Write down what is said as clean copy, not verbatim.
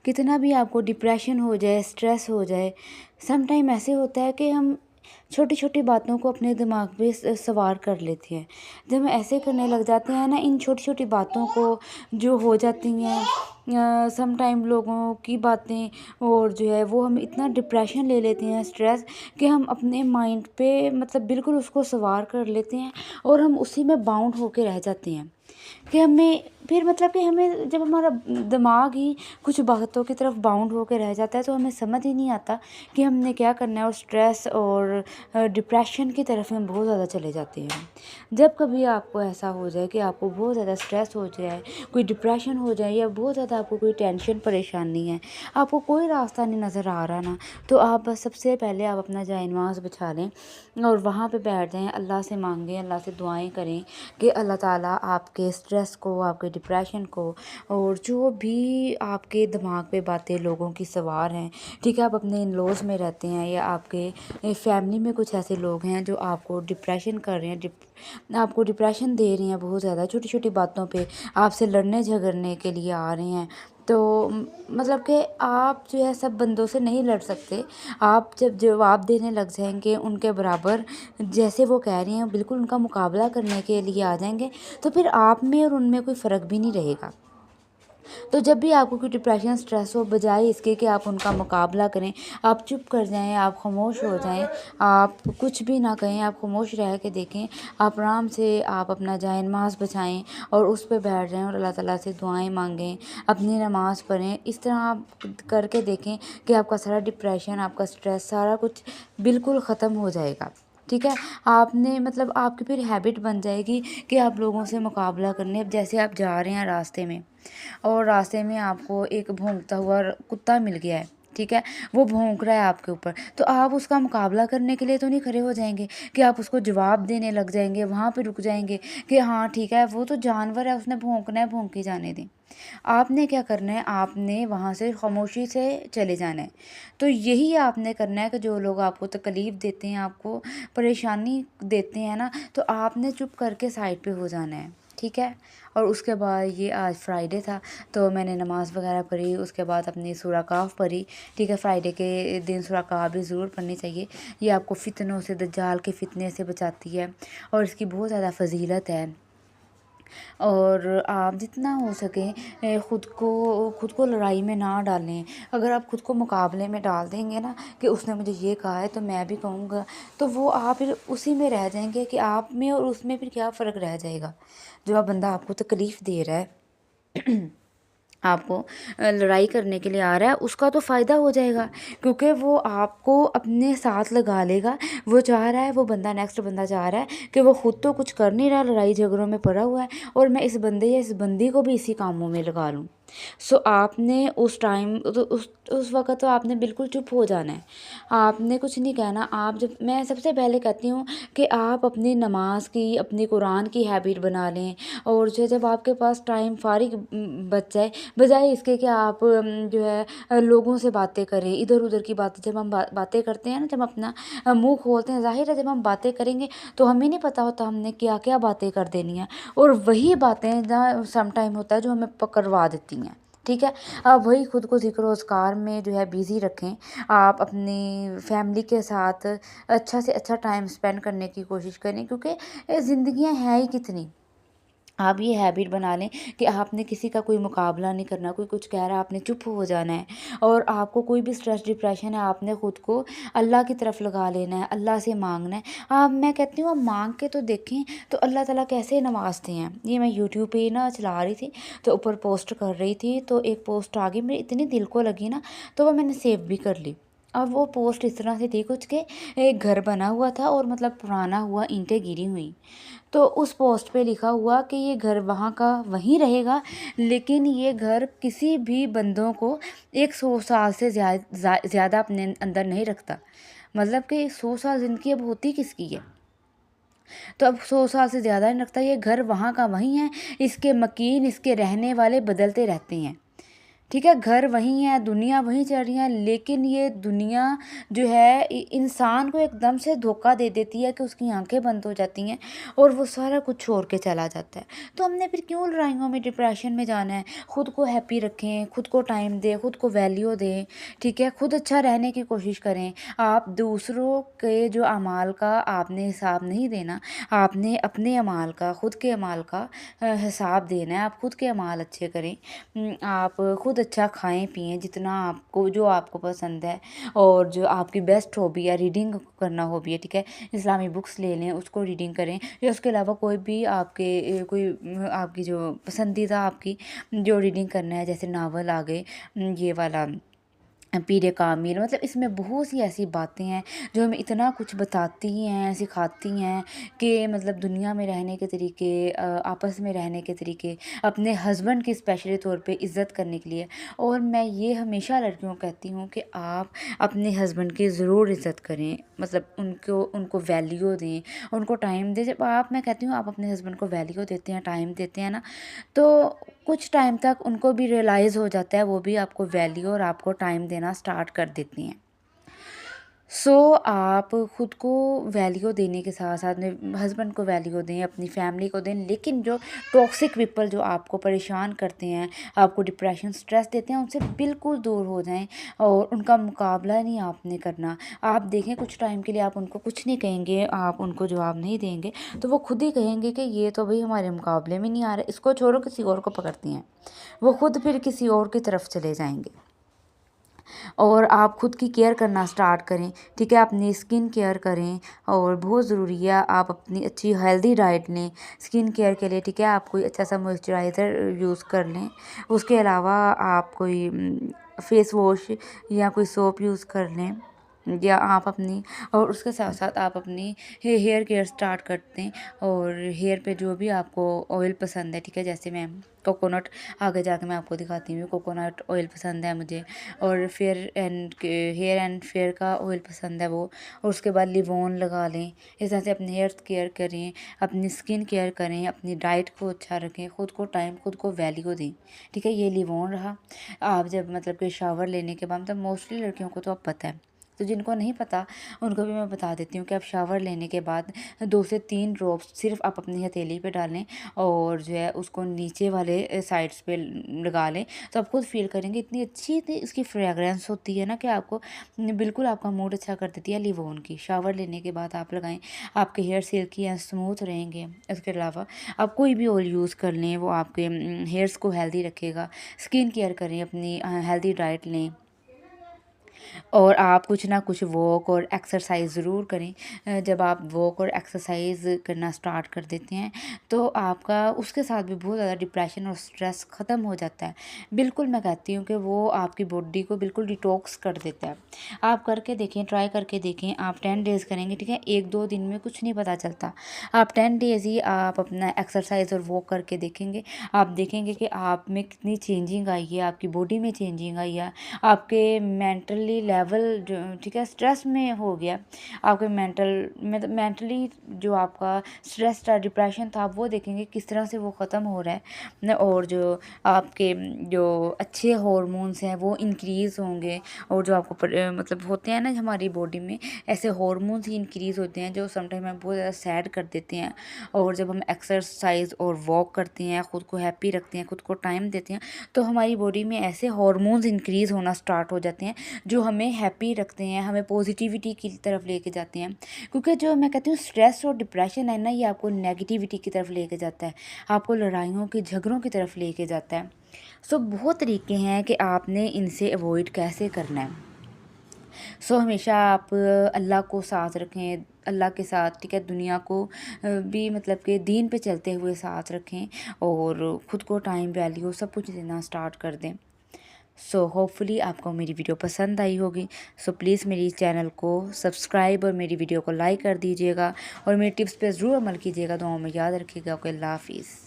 कितना भी आपको डिप्रेशन हो जाए, स्ट्रेस हो जाए, सम टाइम ऐसे होता है कि हम छोटी छोटी बातों को अपने दिमाग पे सवार कर लेते हैं। जब हम ऐसे करने लग जाते हैं ना, इन छोटी छोटी बातों को जो हो जाती हैं सम टाइम लोगों की बातें, और जो है वो हम इतना डिप्रेशन ले लेते हैं, स्ट्रेस, कि हम अपने माइंड पे मतलब बिल्कुल उसको सवार कर लेते हैं और हम उसी में बाउंड होके रह जाते हैं कि हमें फिर मतलब कि हमें जब हमारा दिमाग ही कुछ बातों की तरफ बाउंड होकर रह जाता है तो हमें समझ ही नहीं आता कि हमने क्या करना है, और स्ट्रेस और डिप्रेशन की तरफ हम बहुत ज़्यादा चले जाते हैं। जब कभी आपको ऐसा हो जाए कि आपको बहुत ज़्यादा स्ट्रेस हो जाए, कोई डिप्रेशन हो जाए, या बहुत ज़्यादा आपको कोई टेंशन परेशानी है, आपको कोई रास्ता नहीं नज़र आ रहा ना, तो आप बस सबसे पहले आप अपना जाए नमाज़ बिछा लें और वहाँ पे बैठ जाएं, अल्लाह से मांगें, अल्लाह से दुआएं करें कि अल्लाह ताला आपके स्ट्रेस को, आपके डिप्रेशन को, और जो भी आपके दिमाग पे बातें लोगों की सवार हैं, ठीक है, आप अपने इन लॉज में रहते हैं या आपके फैमिली में कुछ ऐसे लोग हैं जो आपको डिप्रेशन कर रहे हैं, आपको डिप्रेशन दे रहे हैं, बहुत ज़्यादा छोटी छोटी बातों पे आपसे लड़ने झगड़ने के लिए आ रहे हैं, तो मतलब कि आप जो है सब बंदों से नहीं लड़ सकते। आप जब जवाब देने लग जाएंगे उनके बराबर, जैसे वो कह रही हैं बिल्कुल उनका मुकाबला करने के लिए आ जाएंगे, तो फिर आप में और उनमें कोई फ़र्क भी नहीं रहेगा। तो जब भी आपको कोई डिप्रेशन, स्ट्रेस हो, बजाय इसके कि आप उनका मुकाबला करें, आप चुप कर जाएं, आप खामोश हो जाएं, आप कुछ भी ना कहें, आप खामोश रह के देखें, आप आराम से आप अपना जाए नमाज़ बचाएं और उस पर बैठ जाएं और अल्लाह ताला से दुआएं मांगें, अपनी नमाज़ पढ़ें। इस तरह आप करके देखें कि आपका सारा डिप्रेशन, आपका स्ट्रेस, सारा कुछ बिल्कुल ख़त्म हो जाएगा। ठीक है, आपने मतलब आपकी फिर हैबिट बन जाएगी कि आप लोगों से मुकाबला करने। अब जैसे आप जा रहे हैं रास्ते में और रास्ते में आपको एक भौंकता हुआ कुत्ता मिल गया है, ठीक है, वो भौंक रहा है आपके ऊपर, तो आप उसका मुकाबला करने के लिए तो नहीं खड़े हो जाएंगे कि आप उसको जवाब देने लग जाएंगे, वहाँ पे रुक जाएंगे कि हाँ ठीक है वो तो जानवर है, उसने भौंकना है, भौंकी जाने दें। आपने क्या करना है, आपने वहाँ से खामोशी से चले जाना है। तो यही आपने करना है कि जो लोग आपको तकलीफ़ देते हैं, आपको परेशानी देते हैं ना, तो आपने चुप करके साइड पे हो जाना है, ठीक है। और उसके बाद ये आज फ्राइडे था तो मैंने नमाज़ वगैरह पढ़ी, उसके बाद अपनी सूरा काफ पढ़ी, ठीक है। फ्राइडे के दिन सूरा काफ भी ज़रूर पढ़नी चाहिए, ये आपको फितनों से, दज्जाल के फितने से बचाती है और इसकी बहुत ज़्यादा फजीलत है। और आप जितना हो सके खुद को लड़ाई में ना डालें। अगर आप खुद को मुकाबले में डाल देंगे ना कि उसने मुझे ये कहा है तो मैं भी कहूँगा, तो वो आप फिर उसी में रह जाएंगे कि आप में और उसमें फिर क्या फ़र्क रह जाएगा। जो बंदा आपको तकलीफ़ दे रहा है आपको लड़ाई करने के लिए आ रहा है, उसका तो फ़ायदा हो जाएगा क्योंकि वो आपको अपने साथ लगा लेगा। वो चाह रहा है, वो बंदा, नेक्स्ट बंदा चाह रहा है कि वो खुद तो कुछ कर नहीं रहा, लड़ाई झगड़ों में पड़ा हुआ है, और मैं इस बंदे या इस बंदी को भी इसी कामों में लगा लूँ। सो आपने उस टाइम तो उस वक़्त तो आपने बिल्कुल चुप हो जाना है, आपने कुछ नहीं कहना। आप जब, मैं सबसे पहले कहती हूँ कि आप अपनी नमाज की, अपनी कुरान की हैबिट बना लें, और जो जब आपके पास टाइम फारिग बच जाए, बजाय इसके कि आप जो है लोगों से बातें करें, इधर उधर की बातें। जब हम बातें करते हैं ना, जब अपना मुंह खोलते हैं, जाहिर है जब हम बातें करेंगे तो हमें नहीं पता होता हमने क्या क्या बातें कर देनी है, और वही बातें ना सम टाइम होता है जो हमें पकड़वा देती हैं, ठीक है। आप वही खुद को ज़िक्र ओज़कार में जो है बिज़ी रखें। आप अपनी फैमिली के साथ अच्छा से अच्छा टाइम स्पेंड करने की कोशिश करें, क्योंकि ज़िंदगियाँ हैं ही कितनी। आप ये हैबिट बना लें कि आपने किसी का कोई मुकाबला नहीं करना, कोई कुछ कह रहा है आपने चुप हो जाना है, और आपको कोई भी स्ट्रेस, डिप्रेशन है, आपने खुद को अल्लाह की तरफ लगा लेना है, अल्लाह से मांगना है। आप, मैं कहती हूँ आप मांग के तो देखें तो अल्लाह ताला कैसे नवाजते हैं। ये मैं यूट्यूब पे ना चला रही थी तो ऊपर पोस्ट कर रही थी, तो एक पोस्ट आ गई, मेरी इतनी दिल को लगी ना, तो वो मैंने सेव भी कर ली। अब वो पोस्ट इस तरह से थी कुछ के, एक घर बना हुआ था और मतलब पुराना हुआ, ईंटें गिरी हुई, तो उस पोस्ट पे लिखा हुआ कि ये घर वहाँ का वहीं रहेगा, लेकिन ये घर किसी भी बंदों को 100 साल से ज़्यादा अपने अंदर नहीं रखता। मतलब कि 100 साल ज़िंदगी अब होती किसकी है, तो अब 100 साल से ज़्यादा नहीं रखता, ये घर वहाँ का वहीं है, इसके मकीन, इसके रहने वाले बदलते रहते हैं, ठीक है, घर वही है, दुनिया वही चल रही है, लेकिन ये दुनिया जो है इंसान को एकदम से धोखा दे देती है कि उसकी आंखें बंद हो जाती हैं और वो सारा कुछ छोड़ के चला जाता है। तो हमने फिर क्यों लड़ाइयों में, डिप्रेशन में जाना है? खुद को हैप्पी रखें, खुद को टाइम दें, खुद को वैल्यू दें, ठीक है? खुद अच्छा रहने की कोशिश करें। आप दूसरों के जो अमाल का आपने हिसाब नहीं देना, आपने अपने अमाल का, खुद के अमाल का हिसाब देना है। आप खुद के अमाल अच्छे करें। आप खुद अच्छा खाएँ-पिएँ जितना आपको, जो आपको पसंद है, और जो आपकी बेस्ट हॉबी है, रीडिंग करना हॉबी है, ठीक है? इस्लामी बुक्स ले लें, उसको रीडिंग करें, या उसके अलावा कोई भी आपके आपकी जो पसंदीदा आपकी जो रीडिंग करना है, जैसे नावल आ गए, ये वाला पीरे कामिल, मतलब इसमें बहुत सी ऐसी बातें हैं जो हमें इतना कुछ बताती हैं, सिखाती हैं कि मतलब दुनिया में रहने के तरीके, आपस में रहने के तरीके, अपने हस्बैंड की स्पेशली तौर पे इज़्ज़त करने के लिए। और मैं ये हमेशा लड़कियों को कहती हूँ कि आप अपने हस्बैंड की ज़रूर इज़्ज़त करें, मतलब उनको उनको वैल्यू दें, उनको टाइम दें। जब आप, मैं कहती हूँ, आप अपने हस्बैंड को वैल्यू देते हैं, टाइम देते हैं ना, तो कुछ टाइम तक उनको भी रियलाइज़ हो जाता है, वो भी आपको वैल्यू और आपको टाइम देना स्टार्ट कर देती हैं। सो आप खुद को वैल्यू देने के साथ-साथ में हस्बैंड को वैल्यू दें, अपनी फैमिली को दें, लेकिन जो टॉक्सिक पीपल जो आपको परेशान करते हैं, आपको डिप्रेशन, स्ट्रेस देते हैं, उनसे बिल्कुल दूर हो जाएँ और उनका मुकाबला नहीं आपने करना। आप देखें, कुछ टाइम के लिए आप उनको कुछ नहीं कहेंगे, आप उनको जवाब नहीं देंगे, तो वो खुद ही कहेंगे कि ये तो भई हमारे मुकाबले में नहीं आ रहा, इसको छोड़ो, किसी और को पकड़ती हैं। वो खुद फिर किसी और की तरफ चले जाएँगे। और आप खुद की केयर करना स्टार्ट करें, ठीक है? अपनी स्किन केयर करें, और बहुत ज़रूरी है आप अपनी अच्छी हेल्दी डाइट लें स्किन केयर के लिए, ठीक है? आप कोई अच्छा सा मॉइस्चराइज़र यूज़ कर लें। उसके अलावा आप कोई फेस वॉश या कोई सोप यूज़ कर लें, या आप अपनी, और उसके साथ-साथ आप अपनी हेयर केयर स्टार्ट करते हैं, और हेयर पे जो भी आपको ऑयल पसंद है, ठीक है? जैसे मैं कोकोनट, आगे जाके मैं आपको दिखाती हूँ, कोकोनट ऑयल पसंद है मुझे, और हेयर एंड फेयर का ऑयल पसंद है वो, और उसके बाद लिवोन लगा लें। इस तरह से अपनी हेयर केयर करें, अपनी स्किन केयर करें, अपनी डाइट को अच्छा रखें, खुद को टाइम, खुद को वैल्यू दें, ठीक है? ये लिवोन रहा। आप जब मतलब कि शावर लेने के बाद, मतलब मोस्टली लड़कियों को तो अब पता है, तो जिनको नहीं पता उनको भी मैं बता देती हूँ कि आप शावर लेने के बाद 2 से 3 ड्रॉप्स सिर्फ आप अपनी हथेली पे डालें, और जो है उसको नीचे वाले साइड्स पे लगा लें, तो आप खुद फील करेंगे इतनी अच्छी इसकी फ्रेगरेंस होती है ना कि आपको बिल्कुल आपका मूड अच्छा कर देती है लिवोन की। शावर लेने के बाद आप लगाएं, आपके हेयर सिल्की एंड स्मूथ रहेंगे। इसके अलावा आप कोई भी ऑयल यूज़ कर लें, वो आपके हेयर्स को हेल्दी रखेगा। स्किन केयर करें, अपनी हेल्दी डाइट लें, और आप कुछ ना कुछ वॉक और एक्सरसाइज ज़रूर करें। जब आप वॉक और एक्सरसाइज करना स्टार्ट कर देते हैं, तो आपका उसके साथ भी बहुत ज़्यादा डिप्रेशन और स्ट्रेस ख़त्म हो जाता है। बिल्कुल, मैं कहती हूँ कि वो आपकी बॉडी को बिल्कुल डिटॉक्स कर देता है। आप करके देखें, ट्राई करके देखें। आप 10 डेज़ करेंगे, ठीक है? 1-2 दिन में कुछ नहीं पता चलता। आप 10 डेज़ ही आप अपना एक्सरसाइज और वॉक करके देखेंगे। आप देखेंगे कि आप में कितनी चेंजिंग आई है, आपकी बॉडी में चेंजिंग आई है, आपके मेंटली लेवल जो, ठीक है, स्ट्रेस में हो गया, आपके मेंटली जो आपका स्ट्रेस था, डिप्रेशन था, वो देखेंगे किस तरह से वो ख़त्म हो रहा है और जो आपके जो अच्छे हार्मोन्स हैं वो इंक्रीज़ होंगे, और जो आपको मतलब होते हैं ना हमारी बॉडी में ऐसे हार्मोन्स ही इंक्रीज़ होते हैं जो समटाइम हमें बहुत ज़्यादा सैड कर देते हैं। और जब हम एक्सरसाइज और वॉक करते हैं, ख़ुद को हैप्पी रखते हैं, ख़ुद को टाइम देते हैं, तो हमारी बॉडी में ऐसे हार्मोन्स इंक्रीज़ होना स्टार्ट हो जाते हैं जो हमें हैप्पी रखते हैं, हमें पॉजिटिविटी की तरफ लेके जाते हैं। क्योंकि जो मैं कहती हूँ स्ट्रेस और डिप्रेशन है ना, ये आपको नेगेटिविटी की तरफ लेके जाता है, आपको लड़ाइयों की, झगड़ों की तरफ लेके जाता है। सो बहुत तरीके हैं कि आपने इनसे अवॉइड कैसे करना है। सो हमेशा आप अल्लाह को साथ रखें, अल्लाह के साथ, ठीक है? दुनिया को भी मतलब कि दीन पे चलते हुए साथ रखें, और ख़ुद को टाइम, वैल्यू सब कुछ देना स्टार्ट कर दें। सो होपफुली आपको मेरी वीडियो पसंद आई होगी। सो प्लीज़ मेरी चैनल को सब्सक्राइब और मेरी वीडियो को लाइक कर दीजिएगा, और मेरी टिप्स पे ज़रूर अमल कीजिएगा। दुआओं में याद रखिएगा। ओके, अल्लाह हाफ़िज़।